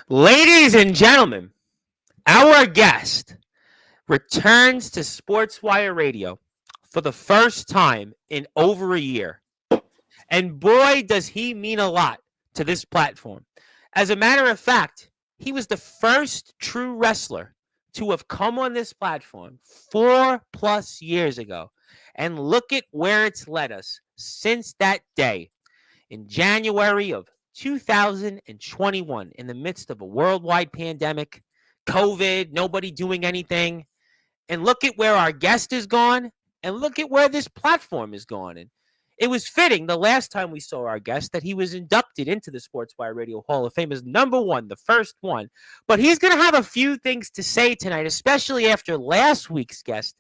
Ladies and gentlemen, our guest returns to Sportswire Radio for the first time in over a year. And boy, does he mean a lot to this platform. As a matter of fact, he was the first true wrestler to have come on this platform 4+ years ago. And look at where it's led us since that day in January of 2021, in the midst of a worldwide pandemic, COVID, nobody doing anything. And look at where our guest is gone, and look at where this platform is gone. And it was fitting the last time we saw our guest that he was inducted into the Sportswire Radio Hall of Fame as number one, the first one. But he's going to have a few things to say tonight, especially after last week's guest,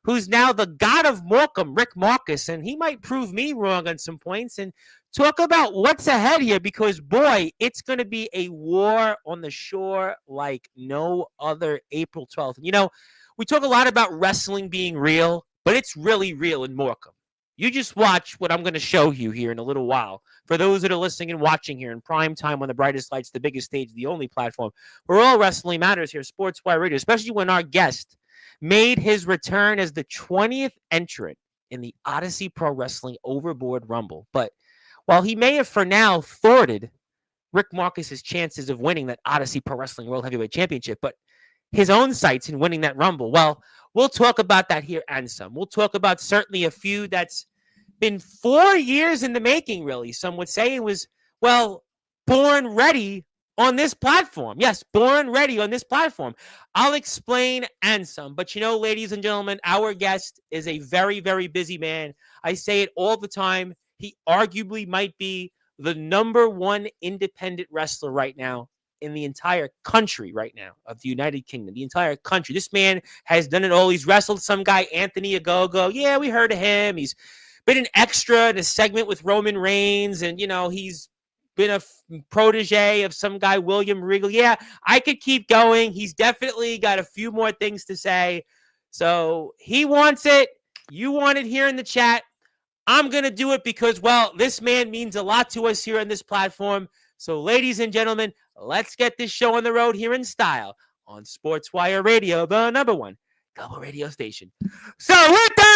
who's now the god of Morecambe, Rick Marcus, and he might prove me wrong on some points and talk about what's ahead here, because, boy, it's going to be a war on the shore like no other April 12th. You know, we talk a lot about wrestling being real, but it's really real in Morecambe. You just watch what I'm going to show you here in a little while. For those that are listening and watching here in prime time on the brightest lights, the biggest stage, the only platform where all wrestling matters here, Sportswire Radio, especially when our guest made his return as the 20th entrant in the Odyssey Pro Wrestling Overboard Rumble. But while he may have for now thwarted Rick Marcus's chances of winning that Odyssey Pro Wrestling World Heavyweight Championship, but his own sights in winning that Rumble, well, we'll talk about that here and some. We'll talk about certainly a feud that's been 4 years in the making, really. Some would say it was, well, born ready on this platform. Yes, born ready on this platform. I'll explain and some. But you know, ladies and gentlemen, our guest is a very, very busy man. I say it all the time. He arguably might be the number one independent wrestler right now in the entire country right now of the United Kingdom, the entire country. This man has done it all. He's wrestled some guy, Anthony Ogogo. Yeah, we heard of him. He's been an extra in a segment with Roman Reigns, and, you know, he's been a protege of some guy, William Regal. Yeah, I could keep going. He's definitely got a few more things to say. So he wants it. You want it here in the chat. I'm going to do it because, well, this man means a lot to us here on this platform. So, ladies and gentlemen, let's get this show on the road here in style on Sportswire Radio, the number one global radio station. So, with that,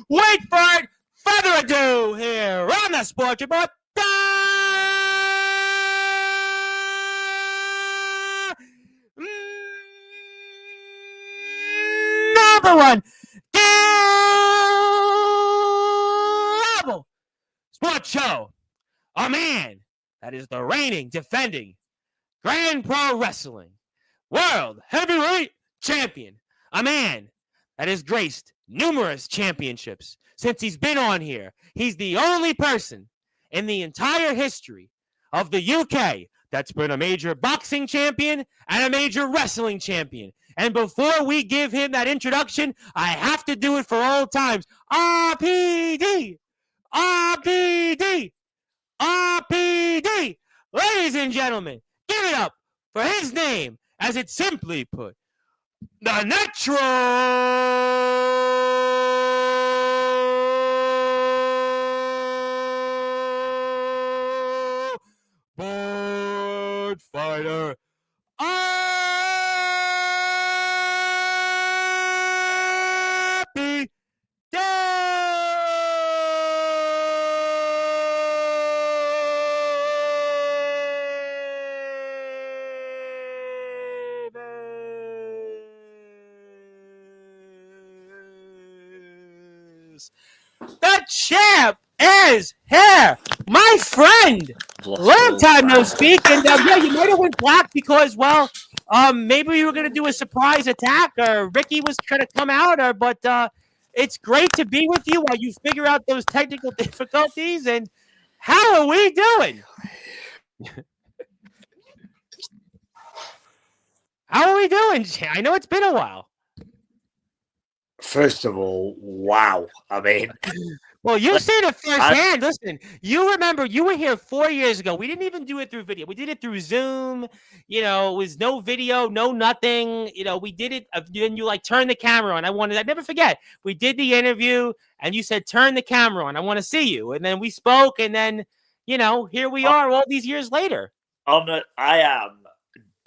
wait for it. Further ado here on the Sports Report. Number one global sports show. A man that is the reigning, defending Grand Pro Wrestling World Heavyweight Champion. A man that has graced numerous championships since he's been on here. He's the only person in the entire history of the UK that's been a major boxing champion and a major wrestling champion. And before we give him that introduction, I have to do it for old times. RPD! RPD! RPD! Ladies and gentlemen, give it up for his name, as it's simply put, the Natural Board Fighter. Happy Davies. The champ is here, my friend. Long time no speak, and yeah, you might have went black because, well, maybe we were gonna do a surprise attack, or Ricky was trying to come out, or but it's great to be with you while you figure out those technical difficulties. And how are we doing? How are we doing? I know it's been a while. First of all, wow. I mean, Well, you've seen it firsthand. Listen, you remember you were here 4 years ago. We didn't even do it through video. We did it through Zoom. It was no video, no nothing. We did it. Then you turn the camera on. I never forget. We did the interview and you said, turn the camera on. I want to see you. And then we spoke and then, here we are all these years later. I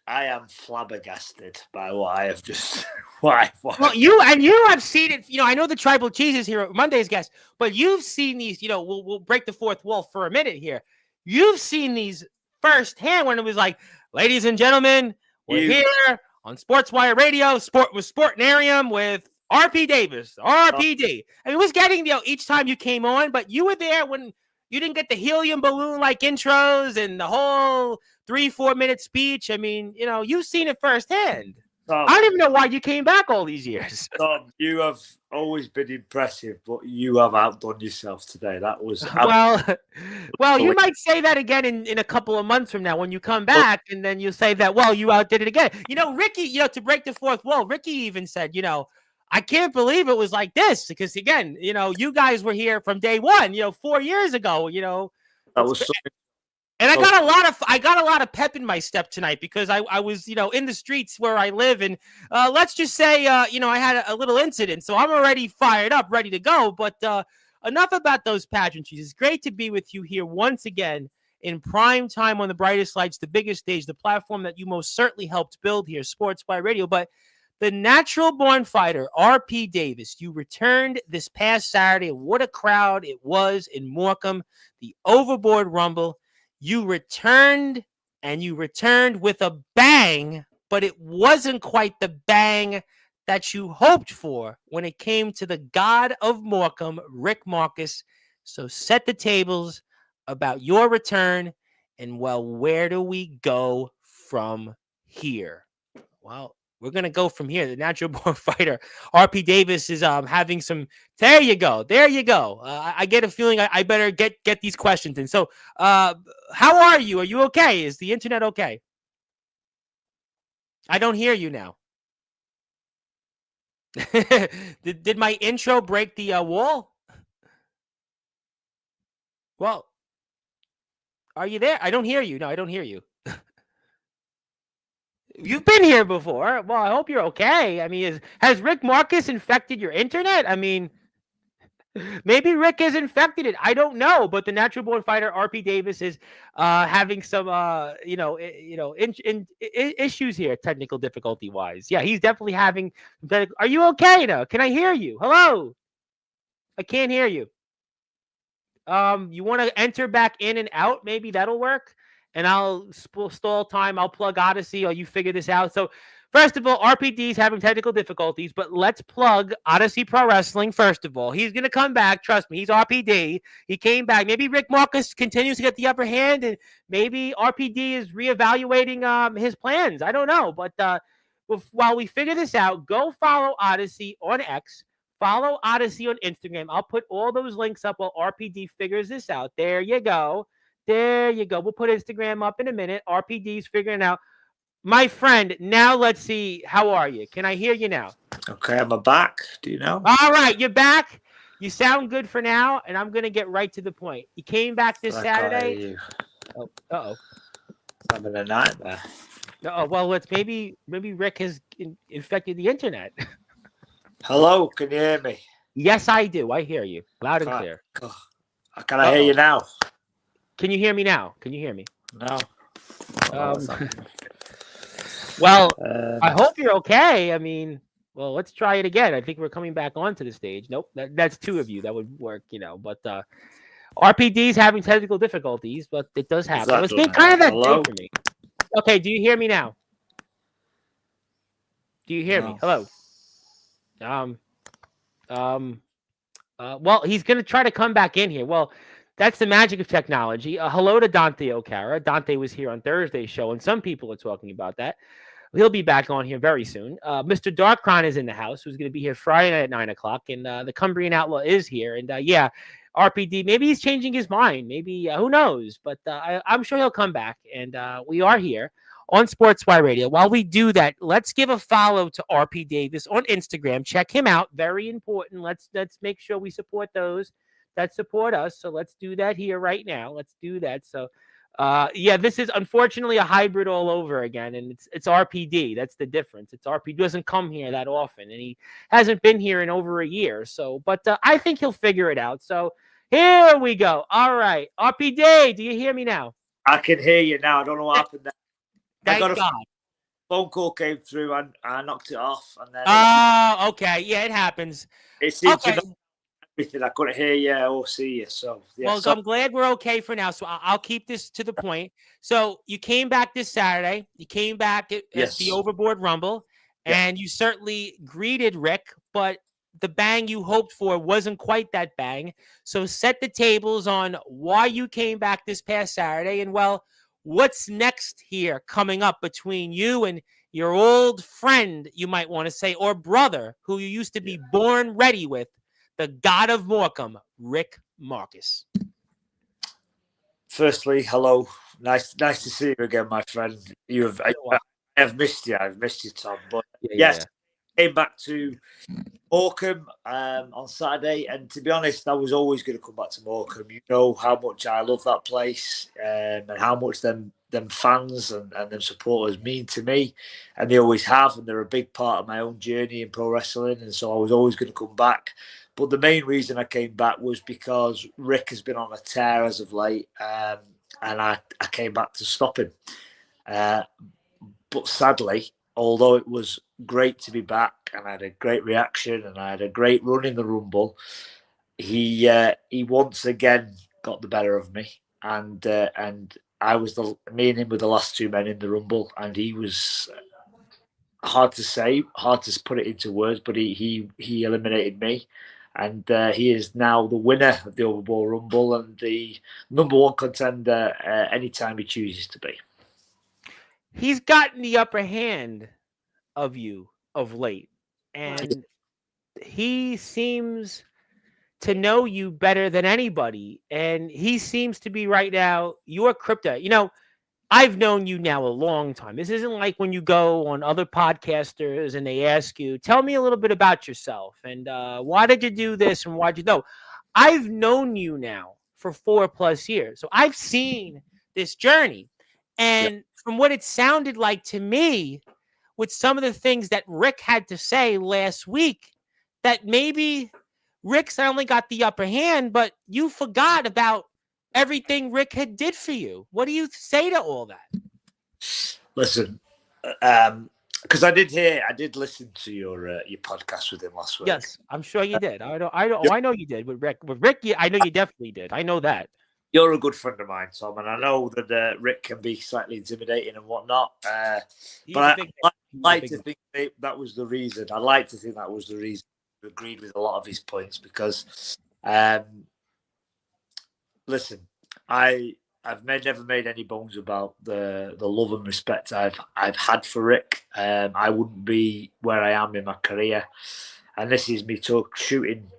am flabbergasted by what I have just. Why? Well, you have seen it. I know the Tribal Cheese is here, Monday's guest, but you've seen these. We'll break the fourth wall for a minute here. You've seen these firsthand when it was like, ladies and gentlemen, we're here on Sportzwire Radio, Sportnarium with RP Davis, RPD. I mean, it was getting each time you came on, but you were there when you didn't get the helium balloon intros and the whole 3-4 minute speech. I mean, you've seen it firsthand. I don't even know why you came back all these years. Tom, you have always been impressive, but you have outdone yourself today. That was well. You might say that again in a couple of months from now when you come back, and then you say that, well, you outdid it again. Ricky, to break the fourth wall, Ricky even said, I can't believe it was like this because again, you guys were here from day one, 4 years ago, That was so. And I got a lot of pep in my step tonight because I was, in the streets where I live. And let's just say, I had a little incident. So I'm already fired up, ready to go. But enough about those pageantries. It's great to be with you here once again in prime time on the brightest lights, the biggest stage, the platform that you most certainly helped build here, Sportzwire Radio. But the natural born fighter, RP Davis, you returned this past Saturday. What a crowd it was in Morecambe, the Overboard Rumble. You returned, and you returned with a bang, but it wasn't quite the bang that you hoped for when it came to the god of Morecambe, Rick Marcus. So set the tables about your return, and, well, where do we go from here? Well, we're going to go from here. The natural born fighter, RP Davis, is having some. There you go. I get a feeling I better get these questions in. So, how are you? Are you okay? Is the internet okay? I don't hear you now. Did my intro break the wall? Well, are you there? I don't hear you. No, I don't hear you. You've been here before. Well, I hope you're okay. I mean, has Rick Marcus infected your internet? I mean, maybe Rick has infected it. I don't know. But the natural born fighter, RP Davis, is having some, issues here, technical difficulty wise. Yeah, he's definitely having. Are you okay now? Can I hear you? Hello. I can't hear you. You want to enter back in and out? Maybe that'll work. And I'll stall time. I'll plug Odyssey, or you figure this out. So, first of all, RPD's having technical difficulties, but let's plug Odyssey Pro Wrestling first of all. He's going to come back. Trust me, he's RPD. He came back. Maybe Rick Marcus continues to get the upper hand, and maybe RPD is reevaluating his plans. I don't know. But while we figure this out, go follow Odyssey on X. Follow Odyssey on Instagram. I'll put all those links up while RPD figures this out. There you go. There you go. We'll put Instagram up in a minute. RPD's figuring out. My friend, now let's see. How are you? Can I hear you now? Okay, I'm back. Do you know? All right, you're back. You sound good for now, and I'm going to get right to the point. You came back this Saturday. Oh, uh-oh. I'm having a nightmare. Uh-oh, well, maybe Rick has infected the internet. Hello, can you hear me? Yes, I do. I hear you. Loud and clear. Can I hear you now? Can you hear me now? Can you hear me? No. Well, I hope you're okay. I mean, well, let's try it again. I think we're coming back onto the stage. Nope, that's two of you. That would work, But RPD's having technical difficulties, but it does happen. Exactly. It's been kind of that day for me. Okay, do you hear me now? Do you hear me? Hello. Well, he's going to try to come back in here. Well, that's the magic of technology. Hello to Dante O'Cara. Dante was here on Thursday's show, and some people are talking about that. He'll be back on here very soon. Mr. Darkron is in the house, who's going to be here Friday night at 9 o'clock, and the Cumbrian Outlaw is here. And, yeah, RPD, maybe he's changing his mind. Maybe, who knows? But I'm sure he'll come back, and we are here on Sportzwire Radio. While we do that, let's give a follow to RP Davis on Instagram. Check him out. Very important. Let's make sure we support those. that support us. So let's do that here right now. Let's do that. So yeah, this is unfortunately a hybrid all over again, and it's RPD. That's the difference. It's RPD doesn't come here that often, and he hasn't been here in over a year. So, but I think he'll figure it out. So here we go. All right, RPD, do you hear me now? I can hear you now. I don't know what happened there. I Thank got a God. phone call came through and I knocked it off, and then Oh, okay. Yeah, it happens. it seemed to Okay. knock everything. I couldn't hear you or see you. So yeah, Well, I'm glad we're okay for now. So I'll keep this to the point. So you came back this Saturday. You came back at the yes, Overboard Rumble, yeah, and you certainly greeted Rick, but the bang you hoped for wasn't quite that bang. So set the tables on why you came back this past Saturday, and well, what's next here coming up between you and your old friend, you might want to say, or brother, who you used to be born ready with, the God of Morecambe, Rick Marcus. Firstly, hello. Nice to see you again, my friend. I have missed you. I've missed you, Tom. But yes, came back to Morecambe on Saturday, and to be honest, I was always going to come back to Morecambe. You know how much I love that place, and how much them fans and them supporters mean to me, and they always have, and they're a big part of my own journey in pro wrestling. And so I was always going to come back. But the main reason I came back was because Rick has been on a tear as of late, and I came back to stop him. But sadly, although it was great to be back and I had a great reaction and I had a great run in the Rumble, he once again got the better of me, and I was me and him were the last two men in the Rumble, and he was hard to say, hard to put it into words, but he eliminated me. And he is now the winner of the Overboard Rumble and the number one contender anytime he chooses to be. He's gotten the upper hand of you of late, and he seems to know you better than anybody. And he seems to be right now your kryptonite. You know, I've known you now a long time. This isn't like when you go on other podcasters and they ask you, tell me a little bit about yourself and why did you do this and why'd you know? I've known you now for 4+ years. So I've seen this journey. And from what it sounded like to me, with some of the things that Rick had to say last week, that maybe Rick's only got the upper hand, but you forgot about everything Rick had did for you. What do you say to all that? Listen, because I did listen to your podcast with him last week. Yes, I'm sure you did. I know you did with Rick. With Rick, I know you definitely did. I know that. You're a good friend of mine, Tom, and I know that Rick can be slightly intimidating and whatnot. But I like to think that was the reason. I like to think that was the reason I agreed with a lot of his points because, listen, I've never made any bones about the love and respect I've had for Rick. I wouldn't be where I am in my career, and this is me talking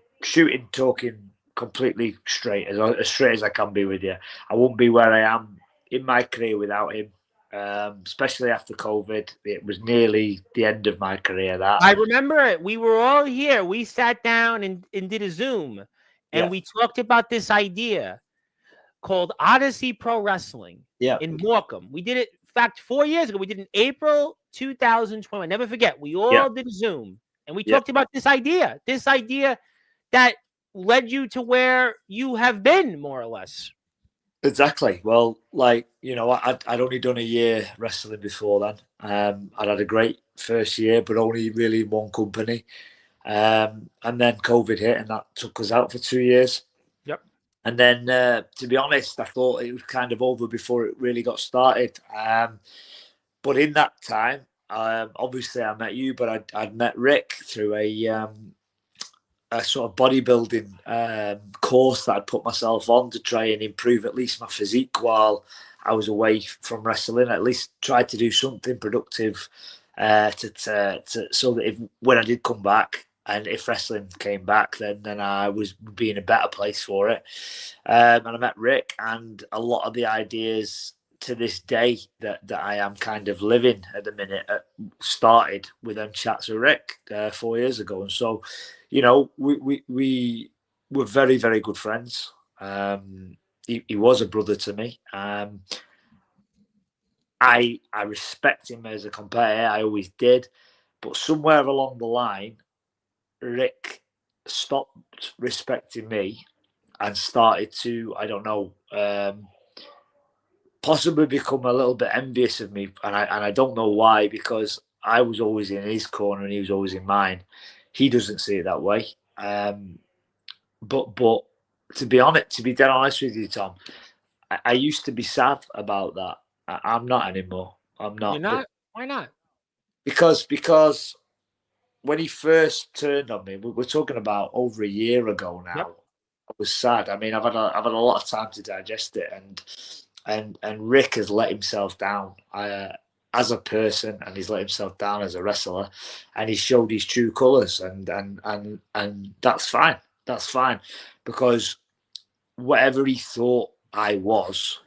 completely straight as I can be with you. I wouldn't be where I am in my career without him. Especially after COVID, it was nearly the end of my career. That I remember it. We were all here. We sat down and did a Zoom, and we talked about this idea called Odyssey Pro Wrestling in Morecambe. We did it, in fact, 4 years ago. We did it in April 2020. I never forget. We all did a Zoom, and we talked about this idea that led you to where you have been, more or less. Exactly. Well, I'd only done a year wrestling before then. I'd had a great first year, but only really in one company. And then COVID hit, and that took us out for 2 years. Yep. And then, to be honest, I thought it was kind of over before it really got started. But in that time, obviously I met you, but I'd met Rick through a sort of bodybuilding course that I'd put myself on to try and improve at least my physique while I was away from wrestling. At least try to do something productive to so that when I did come back, and if wrestling came back, then I was be in a better place for it. And I met Rick, and a lot of the ideas to this day that I am kind of living at the minute started with them chats with Rick 4 years ago. And so, we we're very, very good friends. He was a brother to me. I respect him as a competitor. I always did. But somewhere along the line, Rick stopped respecting me and started to, I don't know, possibly become a little bit envious of me. And I don't know why, because I was always in his corner and he was always in mine. He doesn't see it that way. But to be honest, to be dead honest with you, Tom, I used to be sad about that. I'm not anymore. I'm not. You're not? Why not? Because when he first turned on me, we're talking about over a year ago now. Yep. I was sad. I mean, I've had a lot of time to digest it, and Rick has let himself down as a person, and he's let himself down as a wrestler, and he showed his true colours, and that's fine. That's fine, because whatever he thought I was,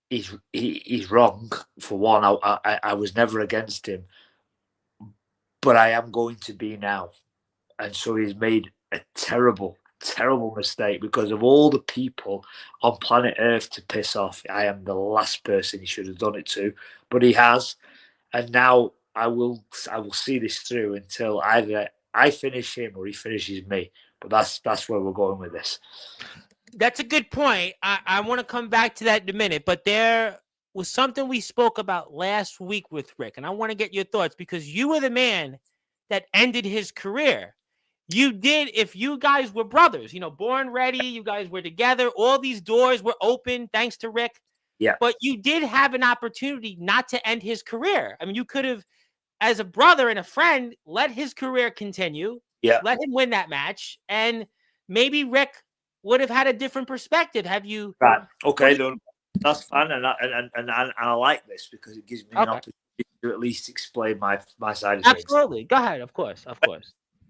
he's wrong. For one, I was never against him, but I am going to be now. And so he's made a terrible, terrible mistake, because of all the people on planet Earth to piss off, I am the last person he should have done it to, but he has. And now I will see this through until either I finish him or he finishes me. But that's where we're going with this. That's a good point. I want to come back to that in a minute, but there was something we spoke about last week with Rick, and I want to get your thoughts, because you were the man that ended his career. You did. If you guys were brothers, born ready, you guys were together, all these doors were open thanks to Rick. Yeah. But you did have an opportunity not to end his career. I mean, you could have, as a brother and a friend, let his career continue. Yeah. Let him win that match, and maybe Rick would have had a different perspective. Have you? Right. Okay. No, that's fine, and I like this, because it gives me an opportunity to at least explain my side of things. Absolutely. Go ahead. Of course.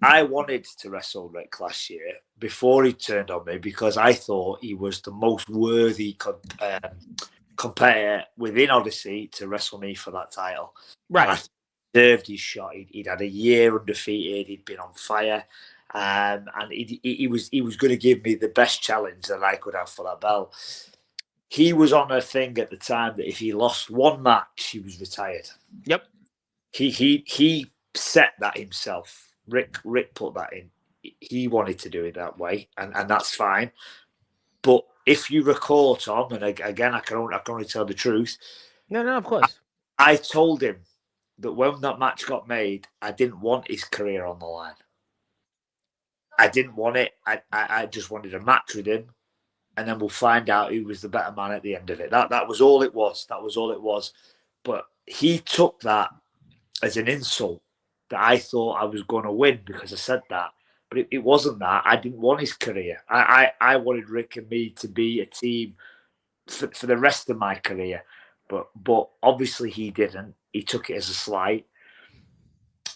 I wanted to wrestle Rick last year before he turned on me, because I thought he was the most worthy competitor within Odyssey to wrestle me for that title. Right. And I deserved his shot. He'd had a year undefeated. He'd been on fire. And he was going to give me the best challenge that I could have for that belt. He was on a thing at the time that if he lost one match, he was retired. Yep. He set that himself. Rick put that in. He wanted to do it that way, and that's fine. But if you recall, Tom, and again, I can only tell the truth. No, of course. I told him that when that match got made, I didn't want his career on the line. I didn't want it. I just wanted a match with him, and then we'll find out who was the better man at the end of it. That was all it was. That was all it was. But he took that as an insult, that I thought I was going to win because I said that. But it wasn't that. I didn't want his career. I wanted Rick and me to be a team for the rest of my career. But obviously he didn't. He took it as a slight.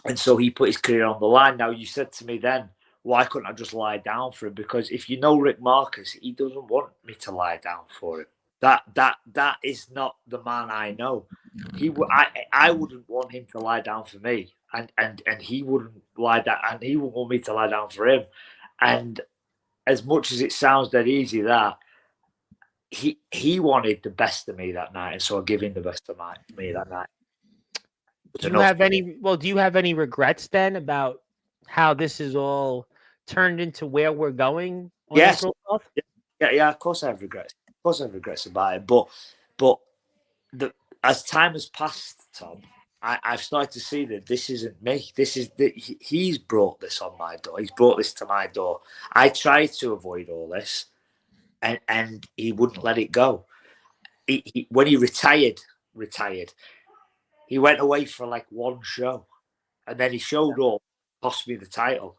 And so he put his career on the line. Now, you said to me then, why couldn't I just lie down for him? Because if you know Rick Marcus, he doesn't want me to lie down for him. That is not the man I know. I wouldn't want him to lie down for me, and he wouldn't lie down, and he wouldn't want me to lie down for him. And as much as it sounds dead easy, that he wanted the best of me that night, and so I give him the best of me that night. Do you have any? Well, do you have any regrets then about how this is all turned into where we're going? Yes. Yeah. Of course, I have regrets. Of course, I have regrets about it. But as time has passed, Tom, I've started to see that this isn't me. He's brought this on my door. He's brought this to my door. I tried to avoid all this, and he wouldn't let it go. When he retired, he went away for like one show, and then he showed up, cost me the title.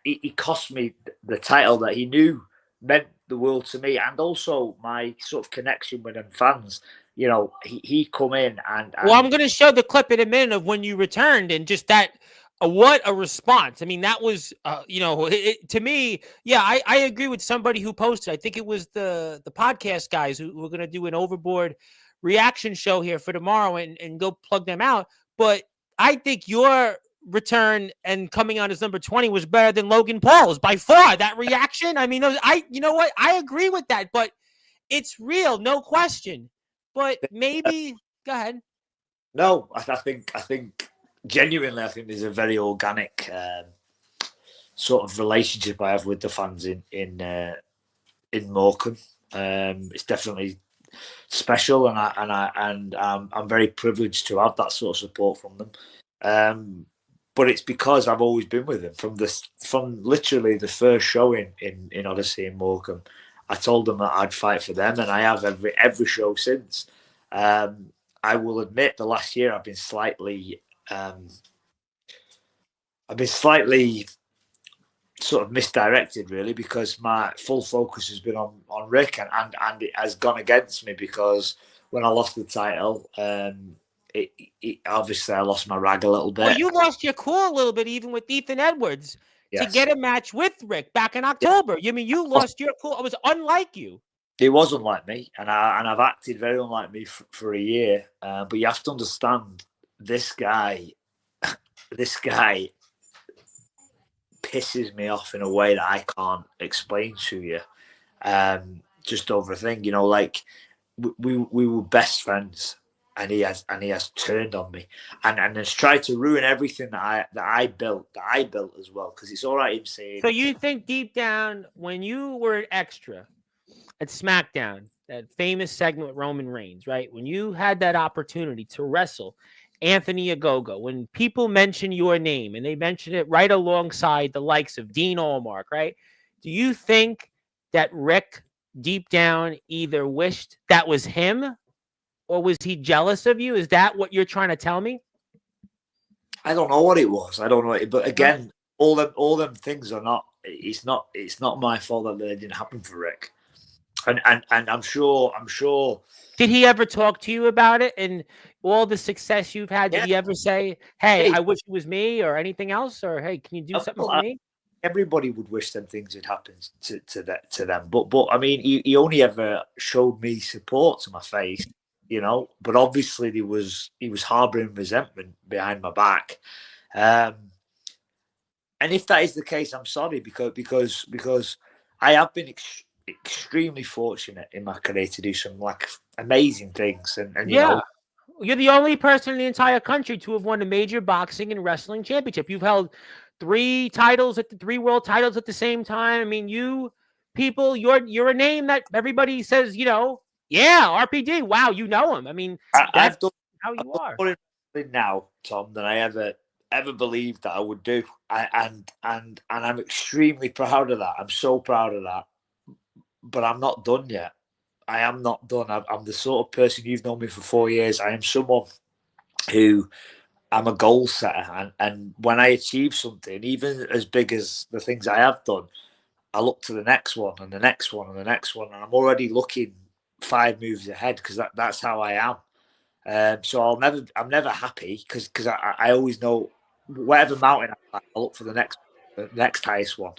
He cost me the title that he knew meant the world to me, and also my sort of connection with them fans. You know, he come in and well, I'm going to show the clip in a minute of when you returned, and just that. What a response. I mean, that was, to me, yeah, I agree with somebody who posted. I think it was the podcast guys who were going to do an Overboard reaction show here for tomorrow, and go plug them out. But I think your return and coming out as number 20 was better than Logan Paul's by far. That reaction, I mean, you know what? I agree with that, but it's real, no question. But maybe, go ahead. No, I think genuinely, I think there's a very organic sort of relationship I have with the fans in Morecambe. It's definitely special, and I'm very privileged to have that sort of support from them. But it's because I've always been with them from literally the first show in Odyssey in Morecambe. I told them that I'd fight for them, and I have every show since. I will admit, the last year I've been slightly sort of misdirected, really, because my full focus has been on Rick, and it has gone against me, because when I lost the title, obviously I lost my rag a little bit. Well, you lost your cool a little bit, even with Ethan Edwards, to get a match with Rick back in October. You mean you lost your cool? It was unlike you. It was unlike me, and I've acted very unlike me for a year. But you have to understand, this guy pisses me off in a way that I can't explain to you. Just over a thing, like we were best friends, and he has turned on me and has tried to ruin everything that I built as well. Because it's all right him saying. So you think deep down, when you were an extra at SmackDown, that famous segment with Roman Reigns, right? When you had that opportunity to wrestle Anthony Ogogo, when people mention your name, and they mention it right alongside the likes of Dean Allmark, right? Do you think that Rick deep down either wished that was him, or was he jealous of you? Is that what you're trying to tell me? I don't know what it was. I don't know. But again, all them things are not. It's not my fault that they didn't happen for Rick. And I'm sure. Did he ever talk to you about it and all the success you've had? Did he ever say, "Hey, I wish it was me," or anything else, or "Hey, can you do something for me"? Everybody would wish them things had happened to them, but I mean, he only ever showed me support to my face, But obviously, he was harbouring resentment behind my back, and if that is the case, I'm sorry, because I have been extremely fortunate in my career to do some amazing things, and you're the only person in the entire country to have won a major boxing and wrestling championship. You've held 3 world titles at the same time. I mean, you're a name that everybody says, RPD. Wow, you know him. I mean, I've done how you are more in now, Tom, than I ever believed that I would do. And I'm extremely proud of that. I'm so proud of that. But I'm not done yet. I am not done. I'm the sort of person, you've known me for 4 years. I am someone who, I'm a goal setter. And when I achieve something, even as big as the things I have done, I look to the next one and the next one and the next one. And I'm already looking 5 moves ahead, because that's how I am. So I'm never happy, because I always know whatever mountain I look for the next highest one.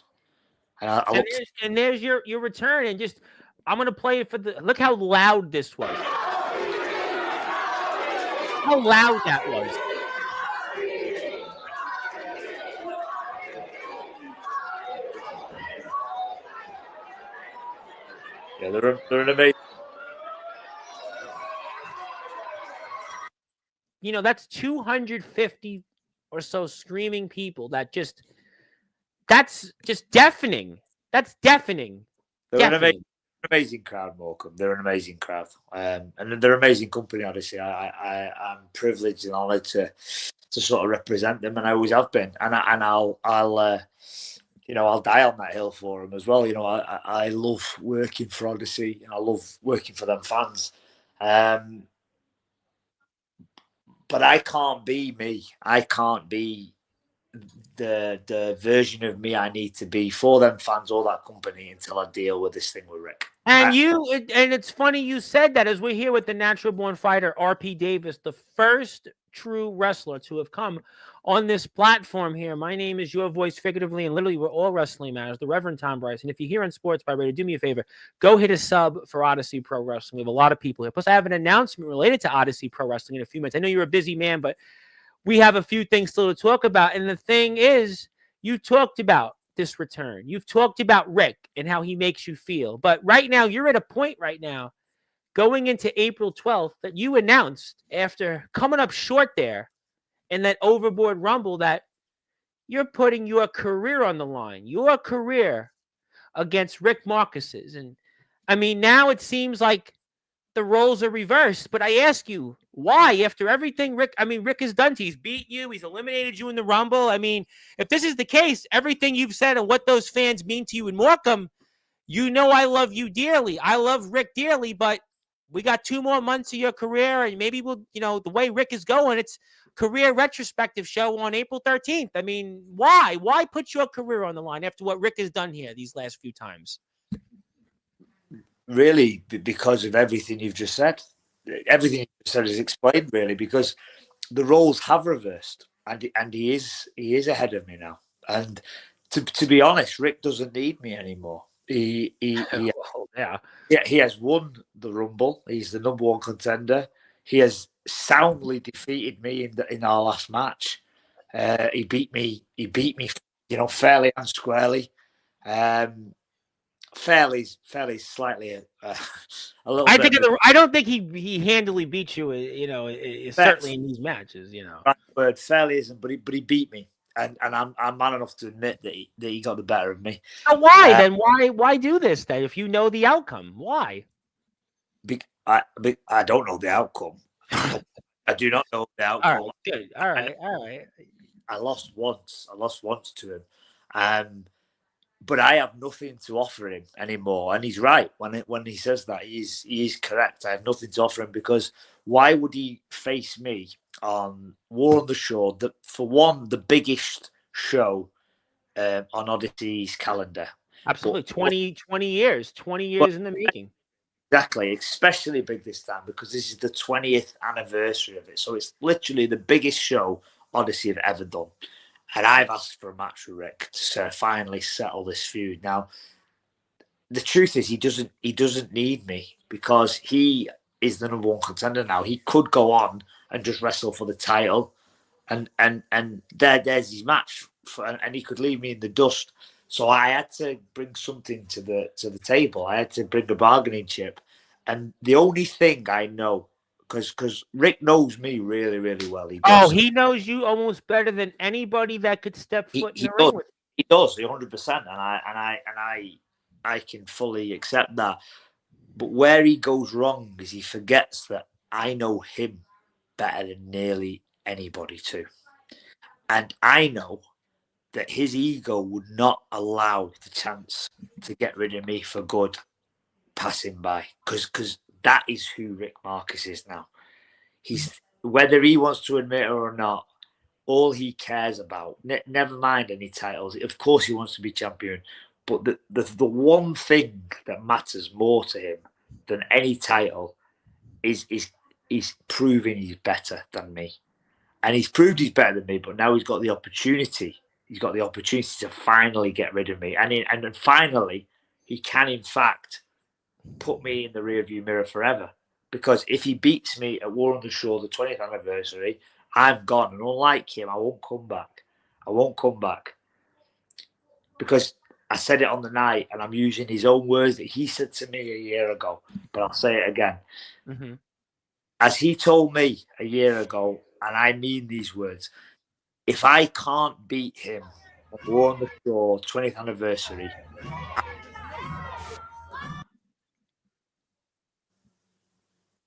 And there's your return, and just I'm gonna play it for look how loud this was. How loud that was. Yeah, they're an amazing. That's 250 or so screaming people. That's just deafening. That's deafening. They're an amazing crowd, Morecambe. They're an amazing crowd, and they're an amazing company. Honestly, I'm privileged and honoured to sort of represent them, and I always have been. And I'll die on that hill for them as well. I love working for Odyssey, and I love working for them fans. But I can't be me. I can't be the version of me I need to be for them fans or that company until I deal with this thing with Rick. And it's funny you said that, as we're here with the natural born fighter, RP Davis, the first true wrestler to have come on this platform here. My name is your voice figuratively and literally. We're all wrestling matters. The Reverend Tom Bryce. And if you're here on Sportzwire Radio, do me a favor, go hit a sub for Odyssey Pro Wrestling. We have a lot of people here. Plus, I have an announcement related to Odyssey Pro Wrestling in a few minutes. I know you're a busy man, but we have a few things still to talk about. And the thing is, you talked about this return. You've talked about Rick and how he makes you feel. But right now, you're at a point right now going into April 12th that you announced after coming up short there in that overboard rumble that you're putting your career on the line, your career against Rick Marcus's. And I mean, now it seems like the roles are reversed. But I ask you, why? After everything Rick has done to you, he's beat you, he's eliminated you in the Rumble. I mean, if this is the case, everything you've said and what those fans mean to you in Morecambe, you know I love you dearly. I love Rick dearly, but we got 2 more months of your career, and maybe we'll, the way Rick is going, it's career retrospective show on April 13th. I mean, why? Why put your career on the line after what Rick has done here these last few times? Really, because of everything you've just said. Everything you've said is explained, really, because the roles have reversed, and he is ahead of me now. And to be honest, Rick doesn't need me anymore. He has won the Rumble. He's the number 1 contender. He has soundly defeated me in our last match. He beat me, fairly and squarely. Fairly slightly a little. I don't think he handily beat you. Certainly in these matches. Right word, fairly isn't, but he beat me, and I'm man enough to admit that he got the better of me. So why then? Why do this then? If you know the outcome, why? I don't know the outcome. I do not know the outcome. All right, good. All right. I lost once to him, but I have nothing to offer him anymore. And he's right when he says that. He is correct. I have nothing to offer him, because why would he face me on War on the Shore, for one, the biggest show on Odyssey's calendar? Absolutely. 20 years in the making. Exactly, especially big this time because this is the 20th anniversary of it. So it's literally the biggest show Odyssey have ever done. And I've asked for a match with Rick to finally settle this feud. Now, the truth is he doesn't need me, because he is the number 1 contender now. He could go on and just wrestle for the title, and there's his match, and he could leave me in the dust. So I had to bring something to the table. I had to bring a bargaining chip. And the only thing I know, because Rick knows me really, really well. He knows you almost better than anybody that could step foot in the ring with. He does, 100%, and I can fully accept that. But where he goes wrong is he forgets that I know him better than nearly anybody too. And I know that his ego would not allow the chance to get rid of me for good passing by, because that is who Rick Marcus is now. He's, whether he wants to admit it or not, all he cares about, never mind any titles. Of course, he wants to be champion, but the one thing that matters more to him than any title is proving he's better than me. And he's proved he's better than me, but now he's got the opportunity. He's got the opportunity to finally get rid of me. And then finally, he can, in fact, put me in the rearview mirror forever. Because if he beats me at War on the Shore, the 20th anniversary, I'm gone. And unlike him, I won't come back. Because I said it on the night, and I'm using his own words that he said to me a year ago. But I'll say it again. Mm-hmm. As he told me a year ago, and I mean these words, if I can't beat him at War on the Shore 20th anniversary.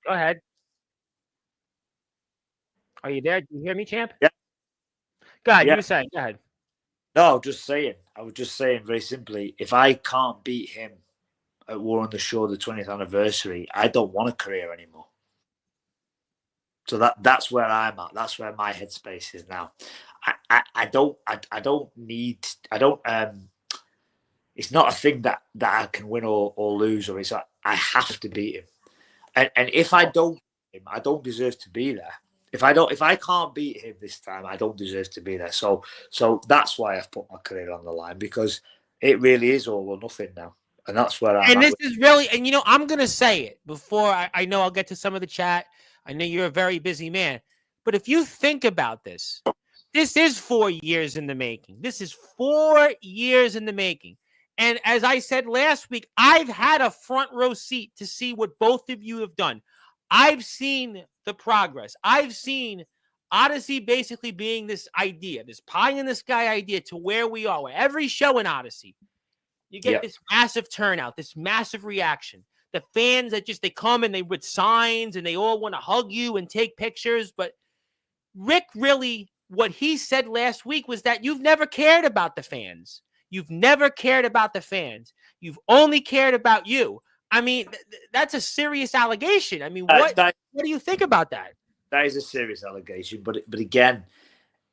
Go ahead. Are you there? Do you hear me, champ? Yeah. Go ahead. Yeah. You were saying. Go ahead. No, I was just saying very simply, if I can't beat him at War on the Shore the 20th anniversary, I don't want a career anymore. So that's where I'm at. That's where my headspace is now. It's not a thing that I can win or lose, or it's like I have to beat him. And if I don't beat him, I don't deserve to be there. If I can't beat him this time, I don't deserve to be there. So that's why I've put my career on the line, because it really is all or nothing now. And that's where I'm at. And this is really, and I'm going to say it before I know I'll get to some of the chat. I know you're a very busy man, But if you think about this, this is 4 years in the making. This is 4 years in the making. And as I said last week, I've had a front row seat to see what both of you have done. I've seen the progress. I've seen Odyssey basically being this idea, this pie in the sky idea to where we are. Where every show in Odyssey, you get this massive turnout, this massive reaction. The fans that they come and they with signs and they all want to hug you and take pictures. But Rick really, what he said last week was that you've never cared about the fans. You've never cared about the fans. You've only cared about you. I mean, that's a serious allegation. I mean, what do you think about that? That is a serious allegation, but again,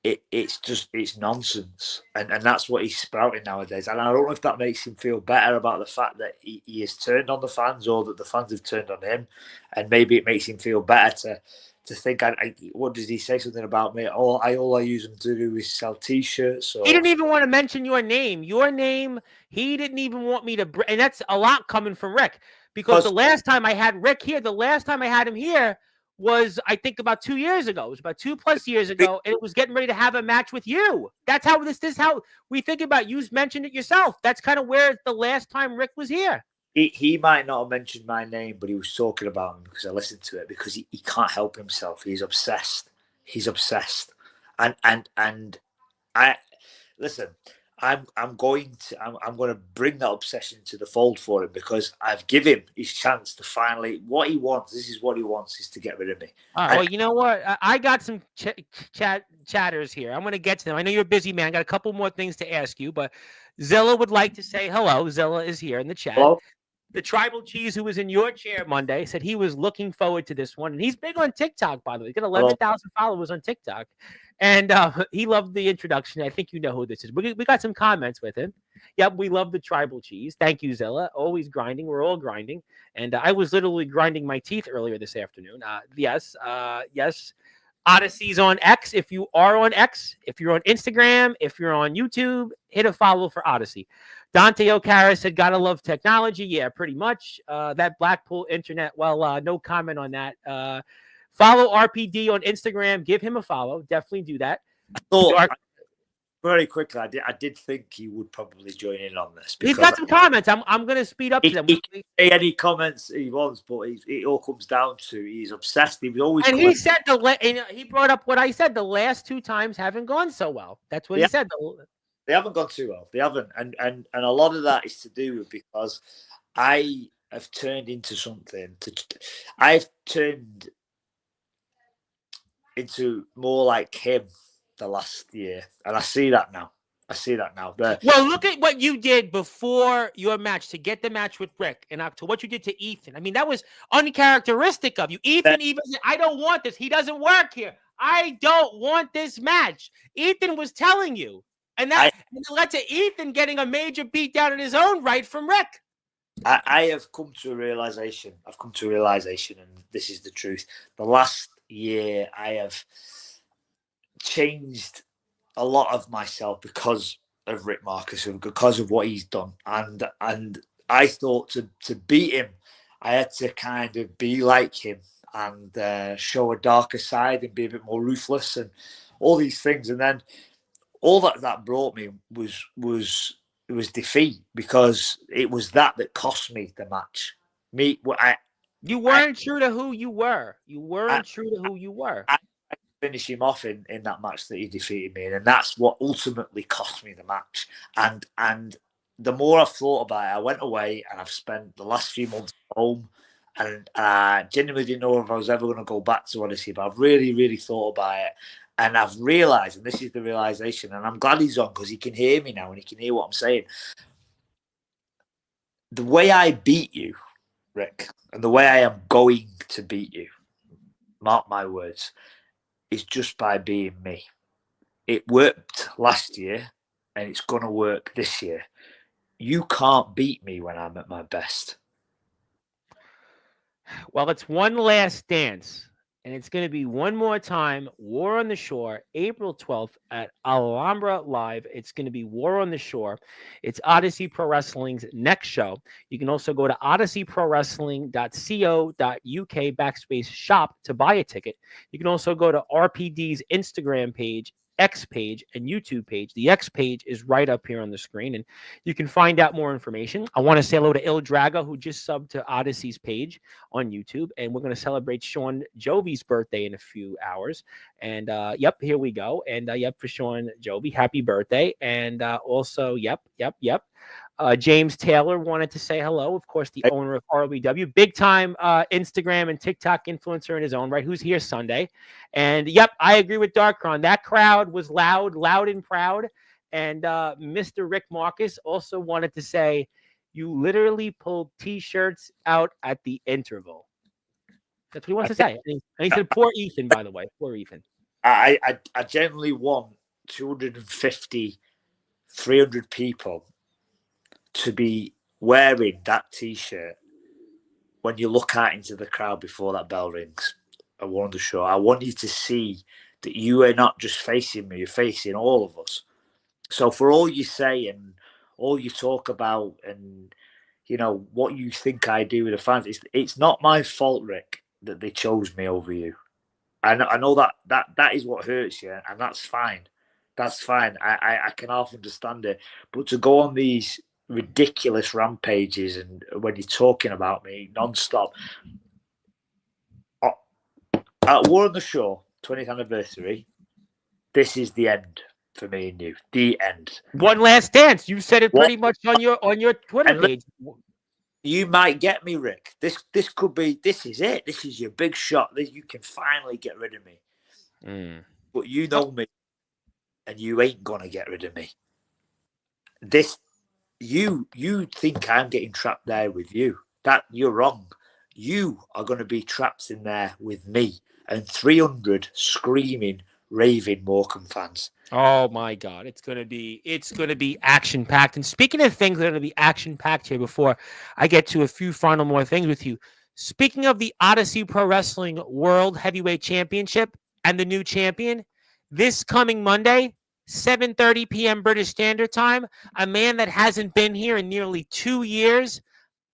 it's nonsense, and that's what he's sprouting nowadays. And I don't know if that makes him feel better about the fact that he has turned on the fans, or that the fans have turned on him, and maybe it makes him feel better to think. What does he say? Something about me? All I use him to do is sell T-shirts. Or... He didn't even want to mention your name. Your name. He didn't even want me to. And that's a lot coming from Rick, because the last time I had Rick here, the last time I had him here was, I think, about 2 years ago. It was about 2+ years ago, and it was getting ready to have a match with you. That's how this is how we think about. You mentioned it yourself. That's kind of where the last time Rick was here. He might not have mentioned my name, but he was talking about him because I listened to it, because he can't help himself. He's obsessed. He's obsessed. And I listen. I'm going to bring that obsession to the fold for him, because I've given him his chance to finally what he wants. This is what he wants, is to get rid of me. All right, well, you know what? I got some chatters here. I'm going to get to them. I know you're a busy man. I got a couple more things to ask you, but Zilla would like to say hello. Zilla is here in the chat. Hello? The Tribal Cheese, who was in your chair Monday, said he was looking forward to this one. And he's big on TikTok, by the way. He's got 11,000 followers on TikTok. And he loved the introduction. I think you know who this is. We got some comments with him. Yep, we love the Tribal Cheese. Thank you, Zilla. Always grinding. We're all grinding. And I was literally grinding my teeth earlier this afternoon. Yes. Odyssey's on X. If you are on X, if you're on Instagram, if you're on YouTube, hit a follow for Odyssey. Dante O'Cara said, gotta love technology. Yeah, pretty much. That Blackpool internet, well, no comment on that. Follow RPD on Instagram. Give him a follow. Definitely do that. Very quickly, I did think he would probably join in on this. He's got some comments. I'm going to speed up to them. He can say any comments he wants, but it all comes down to he's obsessed. He was always. And he said he brought up what I said. The last 2 times haven't gone so well. That's what he said. They haven't gone too well. They haven't, and a lot of that is to do with because I have turned into something. I've turned into more like him the last year, and I see that now. Well, look at what you did before your match to get the match with Rick, and to what you did to Ethan. I mean, that was uncharacteristic of you. Ethan even said, I don't want this. He doesn't work here. I don't want this match. Ethan was telling you. And that led to Ethan getting a major beat down in his own right from Rick. I have come to a realization. And this is the truth. The last year, I have changed a lot of myself because of Rick Marcus, because of what he's done. And I thought to beat him, I had to kind of be like him and show a darker side and be a bit more ruthless and all these things. And then all that brought me was defeat, because it was that cost me the match. You weren't true to who you were. I finish him off in that match that he defeated me in, and that's what ultimately cost me the match. And the more I've thought about it, I went away and I've spent the last few months at home, and I genuinely didn't know if I was ever going to go back to Odyssey, but I've really, really thought about it. And I've realised, and this is the realisation, and I'm glad he's on because he can hear me now and he can hear what I'm saying. The way I beat you, Rick, and the way I am going to beat you, mark my words, is just by being me. It worked last year and it's going to work this year. You can't beat me when I'm at my best. Well, it's one last dance. and it's going to be one more time, War on the Shore, April 12th at Alhambra Live. It's going to be War on the Shore. It's Odyssey Pro Wrestling's next show. You can also go to odysseyprowrestling.co.uk /shop to buy a ticket. You can also go to RPD's Instagram page, X page, and YouTube page. The X page is right up here on the screen, and you can find out more information. I want to say hello to Il Drago, who just subbed to Odyssey's page on YouTube, and we're going to celebrate Sean Jovi's birthday in a few hours. And yep, here we go. And yep, for Sean Jovi, happy birthday. And also, yep. James Taylor wanted to say hello. Of course, the owner of RLBW, big time Instagram and TikTok influencer in his own right, who's here Sunday. And yep, I agree with Darkron. That crowd was loud and proud. And Mr. Rick Marcus also wanted to say, you literally pulled T-shirts out at the interval. That's what he wants to say. And he said, poor Ethan, by the way. Poor Ethan. I generally want 250, 300 people to be wearing that T-shirt when you look out into the crowd before that bell rings. I want the show. I want you to see that you are not just facing me, you're facing all of us. So for all you say and all you talk about and, you know, what you think I do with the fans, it's not my fault, Rick, that they chose me over you. I know that is what hurts you, and that's fine. That's fine. I can half understand it. But to go on these ridiculous rampages and when you're talking about me non-stop. At War on the Shore, 20th anniversary, this is the end for me and you. The end. One last dance. You said it pretty much on your Twitter page. You might get me, Rick. This could be. This is it. This is your big shot. You can finally get rid of me. But you know me, and you ain't gonna get rid of me. You think I'm getting trapped there with you? That you're wrong. You are going to be trapped in there with me and 300 screaming, raving Morecambe fans. Oh my God, it's gonna be action packed. And speaking of things that are gonna be action packed here, before I get to a few final more things with you, speaking of the Odyssey Pro Wrestling World Heavyweight Championship and the new champion, this coming Monday, 7:30 p.m. British Standard Time, a man that hasn't been here in nearly 2 years,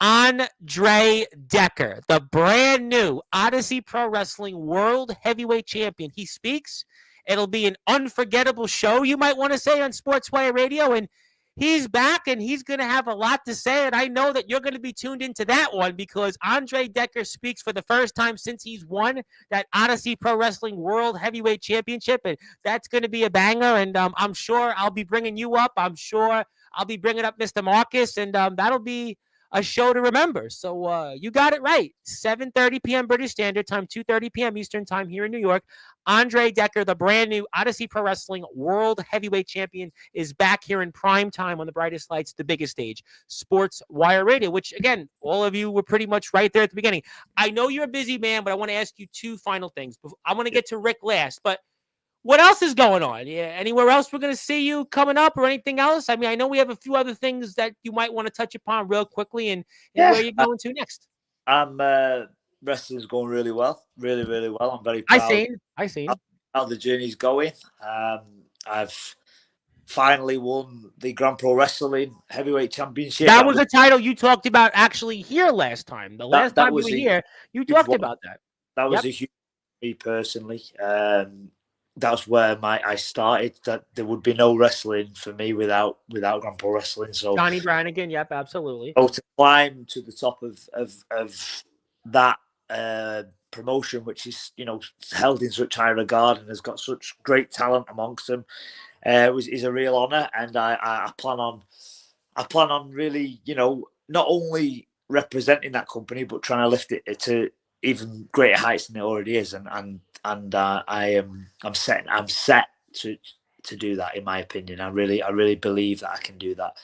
Andre Decker, the brand new Odyssey Pro Wrestling World Heavyweight Champion. He speaks. It'll be an unforgettable show, you might want to say, on Sportswire Radio. And he's back, and he's going to have a lot to say. And I know that you're going to be tuned into that one because Andre Decker speaks for the first time since he's won that Odyssey Pro Wrestling World Heavyweight Championship. And that's going to be a banger. And I'm sure I'll be bringing you up. I'm sure I'll be bringing up Mr. Marcus. And that'll be a show to remember. So you got it right. 7:30 p.m. British Standard Time, 2:30 p.m. Eastern Time here in New York. Andre Decker, the brand new Odyssey Pro Wrestling World Heavyweight Champion, is back here in prime time on the brightest lights, the biggest stage, Sportswire Radio, which, again, all of you were pretty much right there at the beginning. I know you're a busy man, but I want to ask you two final things. I want to get to Rick last, but what else is going on? Yeah, anywhere else we're going to see you coming up or anything else? I mean, I know we have a few other things that you might want to touch upon real quickly and where you're going to next. Wrestling's going really well, really, really well. I'm very proud. I seen how the journey's going. I've finally won the Grand Pro Wrestling Heavyweight Championship. That was a title you talked about actually here last time. The last time you were here, you talked about that. That was a huge for me personally. That's where I started. That there would be no wrestling for me without Grand Pro Wrestling. So Johnny Brannigan, yep, absolutely. So to climb to the top of that promotion, which is held in such high regard and has got such great talent amongst them, is a real honour. And I plan on really not only representing that company but trying to lift it to even greater heights than it already is. And I'm set to do that. In my opinion, I really believe that I can do that.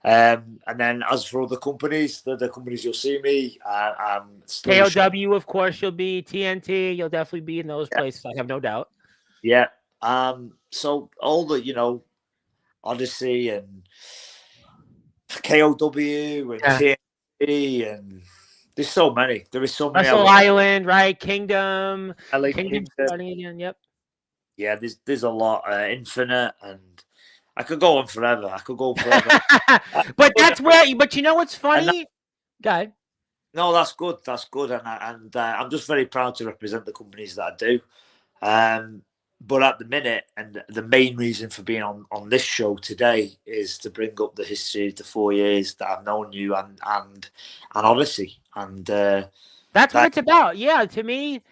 And then as for other companies, the companies you'll see me, I'm still KOW, of course, you'll be TNT. You'll definitely be in those places. I have no doubt. Yeah. So all the Odyssey and KOW and TNT and There's so many. There is so many. Russell Island, right? Kingdom. LA Kingdom Kingdom. starting again. Yep. Yeah, there's a lot. Infinite, and I could go on forever. I could go forever. But that's where. But you know what's funny? Guy. No, that's good. That's good, and I'm just very proud to represent the companies that I do. But at the minute, and the main reason for being on this show today is to bring up the history of the 4 years that I've known you and Odyssey, and that's what it's about. Yeah, to me,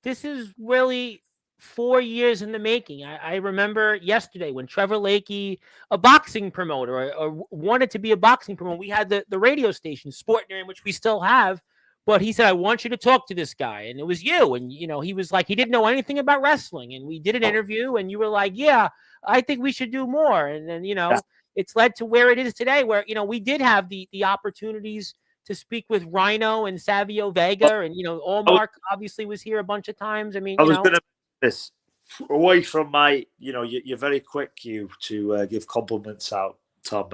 this is really 4 years in the making. I remember yesterday when Trevor Lakey, a boxing promoter, or wanted to be a boxing promoter, we had the radio station, Sportwire, which we still have, but he said, I want you to talk to this guy. And it was you. And, he was like, he didn't know anything about wrestling. And we did an interview, and you were like, yeah, I think we should do more. And then, it's led to where it is today, where, we did have the opportunities to speak with Rhino and Savio Vega, and Allmark obviously was here a bunch of times. I mean, I was going to this away from my, you're very quick to give compliments out, Tom,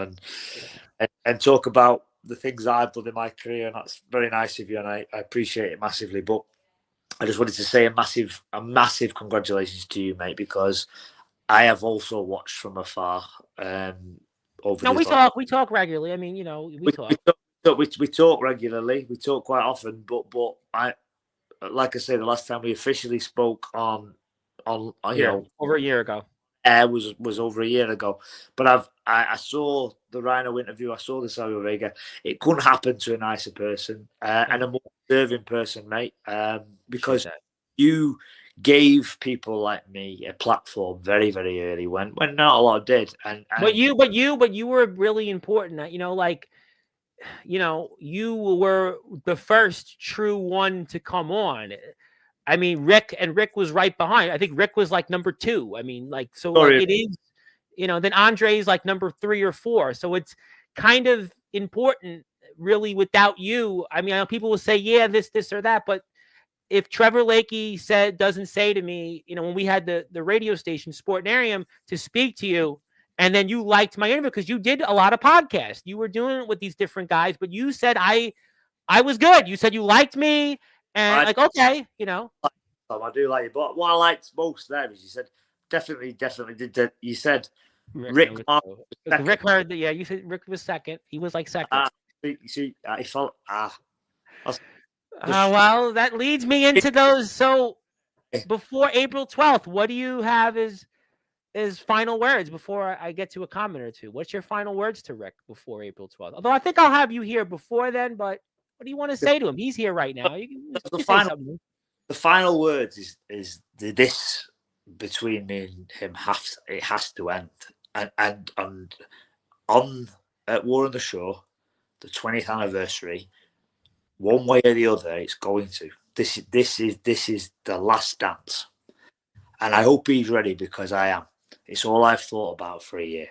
and talk about the things that I've done in my career, and that's very nice of you, and I appreciate it massively. But I just wanted to say a massive congratulations to you, mate, because I have also watched from afar. We talk regularly. I mean, we talk. We talk regularly. We talk quite often, but like I say, the last time we officially spoke on over a year ago, was over a year ago. But I saw the Rhino interview. I saw the Savio Vega. It couldn't happen to a nicer person and a more deserving person, mate. Because you gave people like me a platform very, very early when not a lot did. But you were really important. You were the first true one to come on. I mean, Rick was right behind. I think Rick was like number 2. I mean, it is, then Andre's like number 3 or 4. So it's kind of important, really, without you. I mean, I know people will say, yeah, this or that, but if Trevor Lakey doesn't say to me, when we had the radio station Sportnarium to speak to you, and then you liked my interview because you did a lot of podcasts. You were doing it with these different guys, but you said I was good. You said you liked me, and okay. I do like you, but what I liked most there is you said definitely did that. You said Rick heard that. Yeah, you said Rick was second. He was like second. He felt well, that leads me into those. So before April 12th, what do you have as final words before I get to a comment or two? What's your final words to Rick before April 12th? Although I think I'll have you here before then, but what do you want to say to him? He's here right now. The final words is this between me and him has to end. And on at War on the Shore, the 20th anniversary, one way or the other, it's going to. This is the last dance. And I hope he's ready because I am. It's all I've thought about for a year.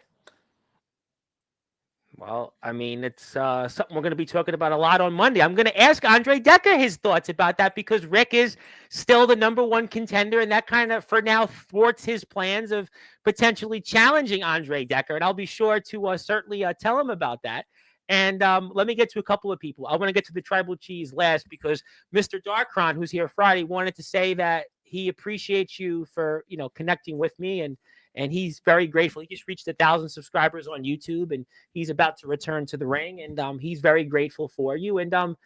Well, I mean, it's something we're going to be talking about a lot on Monday. I'm going to ask Andre Decker his thoughts about that because Rick is still the number 1 contender, and that kind of, for now, thwarts his plans of potentially challenging Andre Decker. And I'll be sure to certainly tell him about that. And let me get to a couple of people. I want to get to the Tribal Cheese last because Mr. Darkron, who's here Friday, wanted to say that he appreciates you for, connecting with me, and he's very grateful. He just reached 1,000 subscribers on YouTube, and he's about to return to the ring, and he's very grateful for you. And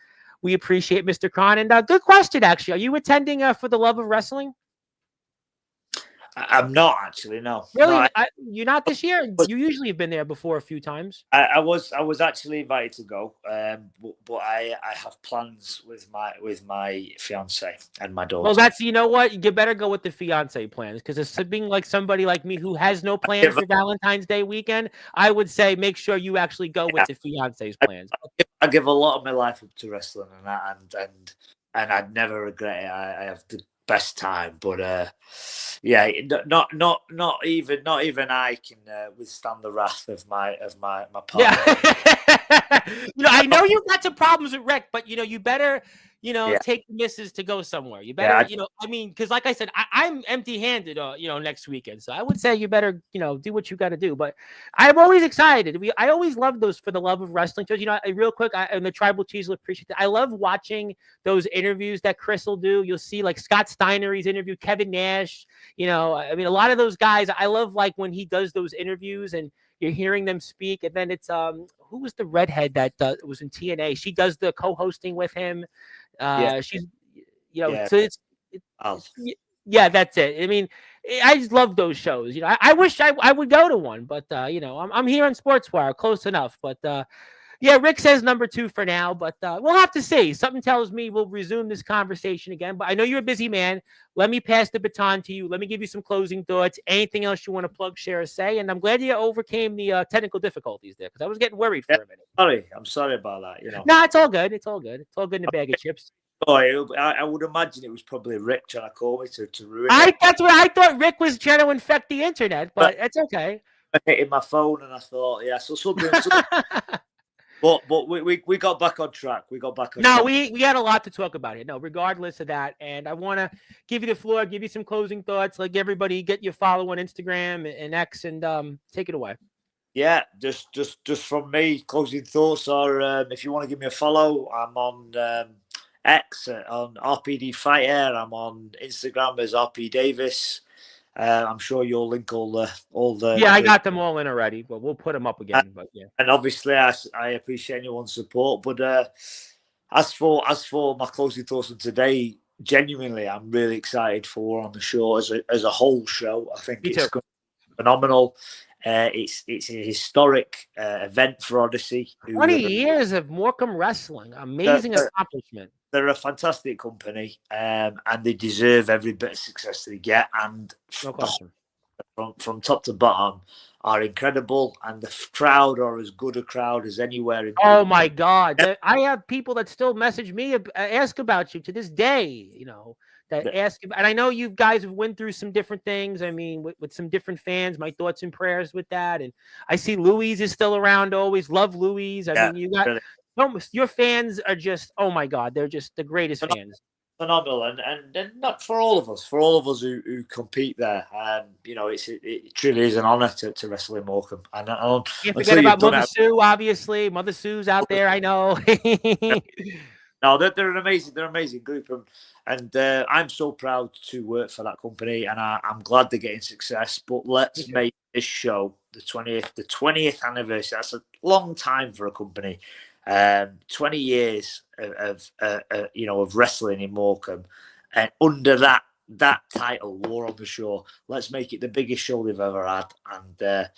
we appreciate Mr. Kron. And good question, actually. Are you attending For the Love of Wrestling? I'm not actually, no. Really? No, you're not this year? You usually have been there before a few times. I was actually invited to go, but I have plans with my fiance and my daughter. Well, that's, you know what? You better go with the fiance plans because it's being like somebody like me who has no plans for Valentine's Day weekend. I would say make sure you actually go with the fiance's plans. I give a lot of my life up to wrestling and that, and I'd never regret it. I have the best time, but yeah, not even I can withstand the wrath of my partner. Yeah. I know you've got some problems with Rick, but you better, Yeah, take the missus to go somewhere. You yeah, better, I mean, because like I said, I'm empty-handed, next weekend. So I would say you better, do what you got to do. But I'm always excited. I always love those for the love of wrestling shows. Real quick, and the Tribal Cheese will appreciate that. I love watching those interviews that Chris will do. You'll see like Scott Steiner, he's interviewed Kevin Nash. I mean, a lot of those guys. I love like when he does those interviews and you're hearing them speak, and then it's who was the redhead that was in TNA? She does the co-hosting with him. yeah, She's yeah. so it's yeah, that's it. I mean, I just love those shows. I wish I would go to one, but I'm here on Sportswire, close enough. But yeah, Rick says number 2 for now, but we'll have to see. Something tells me we'll resume this conversation again. But I know you're a busy man. Let me pass the baton to you. Let me give you some closing thoughts. Anything else you want to plug, share, or say? And I'm glad you overcame the technical difficulties there because I was getting worried for a minute. I'm sorry about that. No, it's all good. It's all good. It's all good in a bag of chips. Oh, I would imagine it was probably Rick trying to call me to ruin it. That's what I thought. Rick was trying to infect the internet, but it's okay. Hitting my phone, and I thought, yeah, so something. But we got back on track. We had a lot to talk about here. No, regardless of that. And I want to give you the floor, give you some closing thoughts. Like everybody, get your follow on Instagram and X, and take it away. Yeah, just from me, closing thoughts are if you want to give me a follow, I'm on X on RPD Fighter. I'm on Instagram as RP Davies. I'm sure you'll link all the. Yeah, I got them all in already, but we'll put them up again. But yeah, and obviously I appreciate anyone's support. But as for my closing thoughts on today, genuinely, I'm really excited for on the show as a whole show. I think it's phenomenal. It's a historic event for Odyssey. 20 years of Morecambe wrestling, amazing accomplishment. They're a fantastic company, and they deserve every bit of success they get. And no question. From top to bottom are incredible, and the crowd are as good a crowd as anywhere. Oh my God! I have people that still message me, ask about you to this day. That ask, and I know you guys have went through some different things. I mean, with some different fans. My thoughts and prayers with that. And I see Louise is still around. Always love Louise. I mean, you got. Really. Your fans are just, oh my God, they're just the greatest fans. Phenomenal, and not for all of us who compete there. It truly is an honor to wrestle in Morecambe. And can't forget about Mother Sue, obviously. Mother Sue's out there, I know. No, they're an amazing group, and I'm so proud to work for that company, and I'm glad they're getting success. But let's make this show the 20th anniversary. That's a long time for a company. 20 years of wrestling in Morecambe, and under that title, War on the Shore, let's make it the biggest show they've ever had. And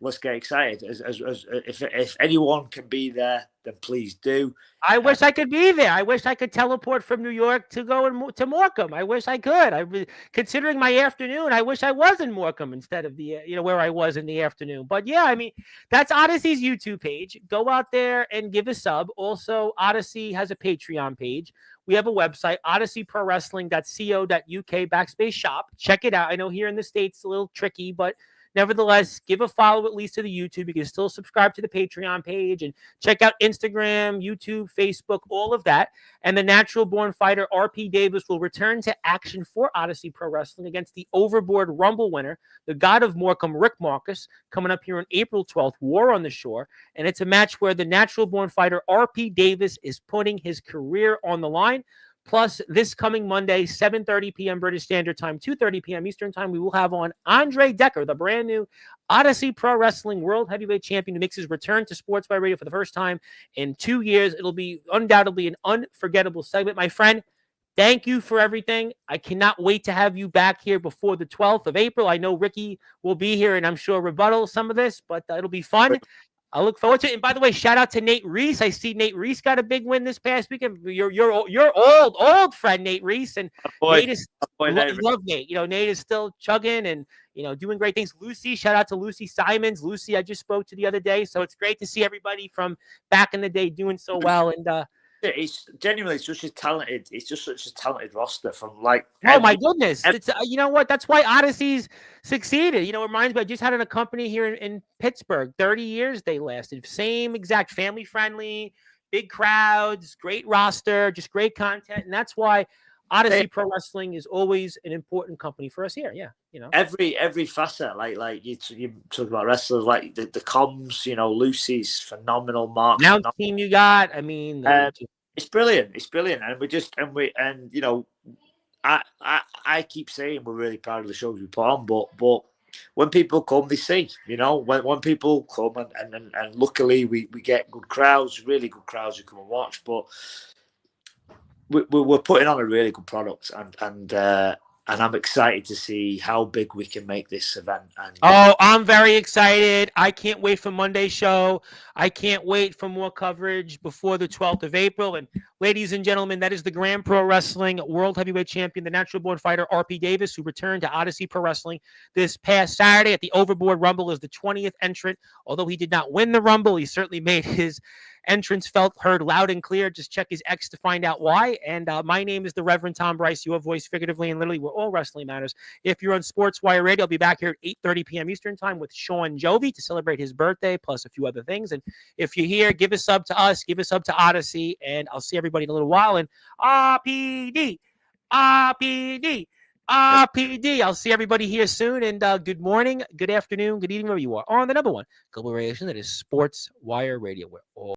let's get excited. If anyone can be there, then please do. I wish I could be there. I wish I could teleport from New York to go to Morecambe. I wish I could. Considering my afternoon, I wish I was in Morecambe instead of the where I was in the afternoon. But yeah, I mean, that's Odyssey's YouTube page. Go out there and give a sub. Also, Odyssey has a Patreon page. We have a website, odysseyprowrestling.co.uk/shop. Check it out. I know here in the States it's a little tricky, but nevertheless, give a follow at least to the YouTube. You can still subscribe to the Patreon page and check out Instagram, YouTube, Facebook, all of that. And the natural born fighter, RP Davies, will return to action for Odyssey Pro Wrestling against the Overboard Rumble winner, the God of Morecambe, Rick Marcus, coming up here on April 12th, War on the Shore. And it's a match where the natural born fighter, RP Davies, is putting his career on the line. Plus, this coming Monday, 7:30 p.m. British Standard Time, 2:30 p.m. Eastern Time, we will have on Andre Decker, the brand new Odyssey Pro Wrestling World Heavyweight Champion, who makes his return to Sportswire Radio for the first time in 2 years. It'll be undoubtedly an unforgettable segment. My friend, thank you for everything. I cannot wait to have you back here before the 12th of April. I know Ricky will be here, and I'm sure rebuttal some of this, but it'll be fun. I look forward to it. And by the way, shout out to Nate Reese. I see Nate Reese got a big win this past weekend. Your old friend Nate Reese, and Nate is love Nate. Nate is still chugging and doing great things. Lucy, shout out to Lucy Simons. Lucy, I just spoke to the other day, so it's great to see everybody from back in the day doing so well. And it's genuinely such a talented. It's just such a talented roster from like. Oh my goodness! It's you know what? That's why Odyssey's succeeded. You know, it reminds me. I just had a company here in Pittsburgh. 30 years they lasted. Same exact, family friendly, big crowds, great roster, just great content, and that's why Odyssey Pro Wrestling is always an important company for us here. Yeah, you know, every facet. Like you talk about wrestlers, like the comms. You know, Lucy's phenomenal. Mark's now team you got. I mean, it's brilliant. It's brilliant, and you know. I keep saying we're really proud of the shows we put on, but when people come, they see. You know, when people come and luckily we get good crowds, really good crowds who come and watch. But we're putting on a really good product, and I'm excited to see how big we can make this event. And I'm very excited. I can't wait for Monday's show. I can't wait for more coverage before the 12th of April. And ladies and gentlemen, that is the Grand Pro Wrestling World Heavyweight Champion, the natural born fighter, RP Davis, who returned to Odyssey Pro Wrestling this past Saturday at the Overboard Rumble as the 20th entrant. Although he did not win the Rumble, he certainly made his entrance felt heard loud and clear. Just check his X to find out why. And my name is the Reverend Tom Bryce, your voice figuratively and literally where all wrestling matters. If you're on Sportswire Radio, I'll be back here at 8:30 p.m. Eastern Time with Sean Jovi to celebrate his birthday, plus a few other things. And if you're here, give a sub to us, give a sub to Odyssey, and I'll see everybody in a little while. And RPD, RPD, RPD. I'll see everybody here soon. And good morning, good afternoon, good evening, wherever you are on the number one global radio station that is Sportswire Radio, where all